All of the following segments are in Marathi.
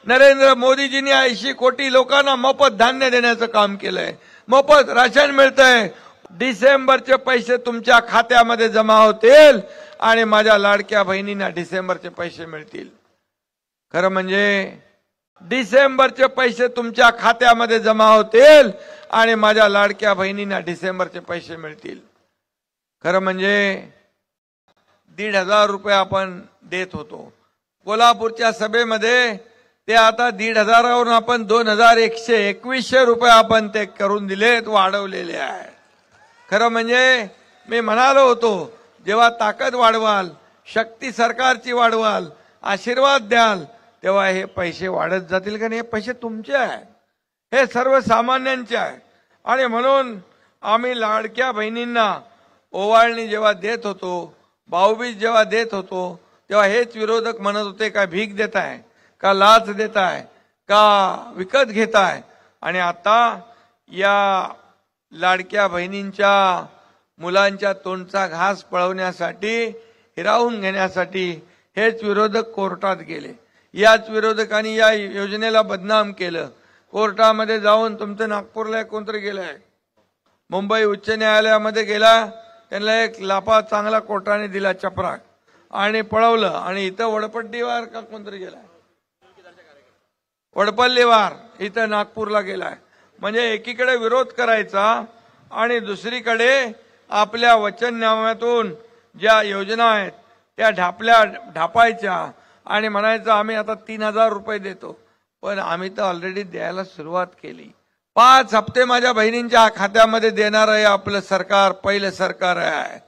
नरेंद्र मोदीजींनी 80 कोटी लोकांना मोफत धान्य देण्याचं काम केलंय, मोफत राशन मिळतंय। डिसेंबरचे पैसे तुमच्या खात्यामध्ये जमा होतील आणि माझ्या लाडक्या बहिणींना डिसेंबरचे पैसे मिळतील। खरं म्हणजे डिसेंबरचे पैसे तुमच्या खात्यामध्ये जमा होतील आणि माझ्या लाडक्या बहिणींना डिसेंबरचे पैसे मिळतील। खरं म्हणजे 1,500 रुपये आपण देत होतो कोल्हापूरच्या सभेमध्ये, ते आता 1,500 वरून आपण 2,121 रुपये आपण ते करून दिलेत, वाढवलेले आहे। खरं म्हणजे मी म्हणालो होतो, जेव्हा ताकद वाढवाल, शक्ती सरकारची वाढवाल, आशीर्वाद द्याल, तेव्हा हे पैसे वाढत जातील। का नाही, हे पैसे तुमचे आहे, हे सर्वसामान्यांचे आहे। आणि म्हणून आम्ही लाडक्या बहिणींना ओवाळणी जेव्हा देत होतो, भाऊबीज जेव्हा देत होतो, तेव्हा हेच विरोधक म्हणत होते, का भीक देताय, का लाच देताय, का विकत घेताय। आणि आता या लाडक्या बहिणींच्या मुलांच्या तोंडचा घास पळवण्यासाठी, हिरावून घेण्यासाठी हेच विरोधक कोर्टात गेले। याच विरोधकांनी या योजनेला बदनाम केलं। कोर्टामध्ये जाऊन, तुमचं नागपूरला कोणतरी गेलाय, मुंबई उच्च न्यायालयामध्ये गेला, त्यांना एक लापा चांगला कोर्टाने दिला चपराक आणि पळवलं। आणि इथं वडपट्टीवार का कोणतरी गेलाय, वडपल्लीवार इथं नागपूरला गेलाय। म्हणजे एकीकडे विरोध करायचा आणि दुसरीकडे आपल्या वचननाम्यातून ज्या योजना आहेत त्या ढापायच्या आणि म्हणायचं आम्ही आता 3,000 रुपये देतो। पण आम्ही तर ऑलरेडी द्यायला सुरुवात केली। 5 हप्ते माझ्या बहिणींच्या खात्यामध्ये देणार आहे आपलं सरकार, पहिलं सरकार आहे।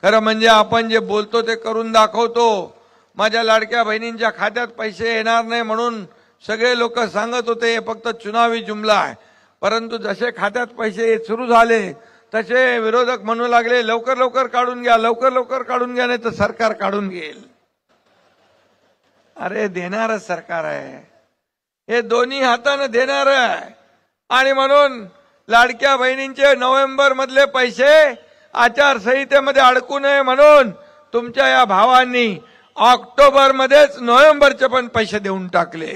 खरं म्हणजे आपण जे बोलतो ते करून दाखवतो। माझ्या लाडक्या बहिणींच्या खात्यात पैसे येणार नाही म्हणून सगळे लोक सांगत होते, हे फक्त चुनावी जुमला आहे। परंतु जसे खात्यात पैसे सुरू झाले तसे विरोधक म्हणू लागले, लवकर लवकर काढून घ्या, लवकर लवकर काढून घ्या, नाही तर सरकार काढून घेईल। अरे देणारं सरकार आहे, हे दोन्ही हाताने देणार आहे। आणि म्हणून लाडक्या बहिणींचे नोव्हेंबर मधले पैसे आचारसंहितेमध्ये अडकू नये म्हणून तुमच्या या भावांनी ऑक्टोबर मध्येच नोव्हेंबरचे पण पैसे देऊन टाकले।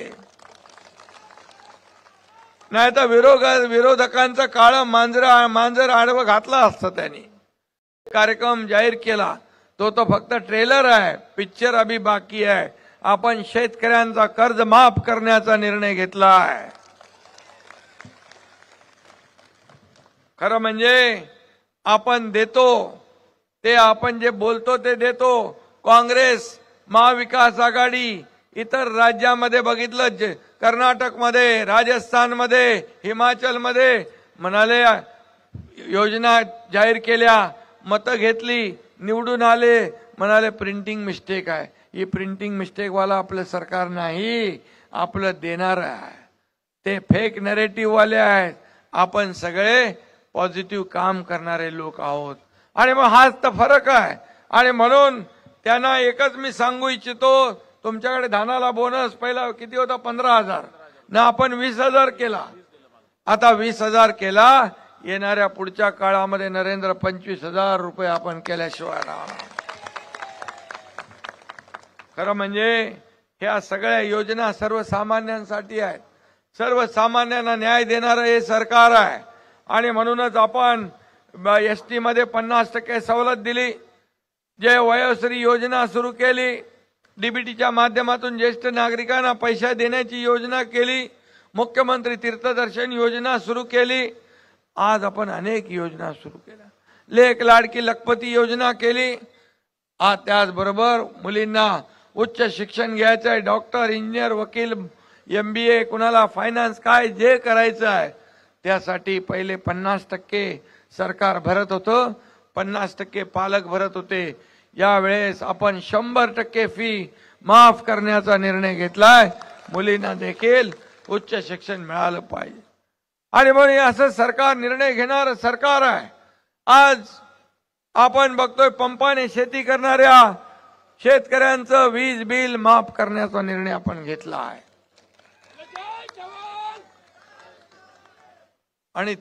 नाही तर विरोधकांचं काळं मांजर आडवं घातलं असतं त्यांनी। कार्यक्रम जाहीर केला तो फक्त ट्रेलर आहे, पिक्चर अभी बाकी आहे। आपण शेतकऱ्यांचा कर्ज माफ करण्याचा निर्णय घेतला आहे। खरं म्हणजे आपण देतो ते, आपण जे बोलतो ते देतो। काँग्रेस, महाविकास आघाडी इतर राज्यामध्ये बघितलं, कर्नाटकमध्ये, राजस्थानमध्ये, हिमाचलमध्ये म्हणाले योजना जाहीर केल्या, मतं घेतली, निवडून आले, म्हणाले प्रिंटिंग मिस्टेक आहे। ही प्रिंटिंग मिस्टेक वाला आपलं सरकार नाही, आपलं देणार आहे। ते फेक नरेटिव्ह वाले आहेत, आपण सगळे पॉझिटिव्ह काम करणारे लोक आहोत। आणि मग हाच तर फरक आहे। आणि म्हणून त्यांना एकच मी सांगू इच्छितो, तुमच्याकडे धानाला बोनस पहिला किती होता, 15,000 ना, आपण 20,000 केला, आता 20,000 केला। येणाऱ्या पुढच्या काळामध्ये नरेंद्र 25,000 रुपये आपण केल्याशिवाय राहणार। खरं म्हणजे ह्या सगळ्या योजना सर्वसामान्यांसाठी आहेत, सर्वसामान्यांना न्याय देणारं हे सरकार आहे। आणि म्हणूनच आपण एसटी मध्ये 50% सवलत दिली, जे वयोश्री योजना सुरू केली, डीबीटीच्या माध्यमातून ज्येष्ठ नागरिकांना पैसे देण्याची योजना केली, मुख्यमंत्री तीर्थदर्शन योजना सुरू केली। आज आपण अनेक योजना सुरू केल्या, लेक लाडकी लखपती योजना केली। आज त्याचबरोबर मुलींना उच्च शिक्षण घ्यायचं आहे, डॉक्टर, इंजिनियर, वकील, MBA, कुणाला फायनान्स, काय जे करायचं आहे त्यासाठी पहिले 50% सरकार भरत होतं, 50% पालक भरत होते। यावेळेस आपण 100% फी माफ करण्याचा निर्णय घेतलाय। मुलींना देखील उच्च शिक्षण मिळालं पाहिजे। आणि म्हणून असं सरकार निर्णय घेणार सरकार आहे। आज आपण बघतोय पंपाने शेती करणाऱ्या शेतकऱ्यांचं वीज बिल माफ करण्याचा निर्णय आपण घेतला आहे। आणि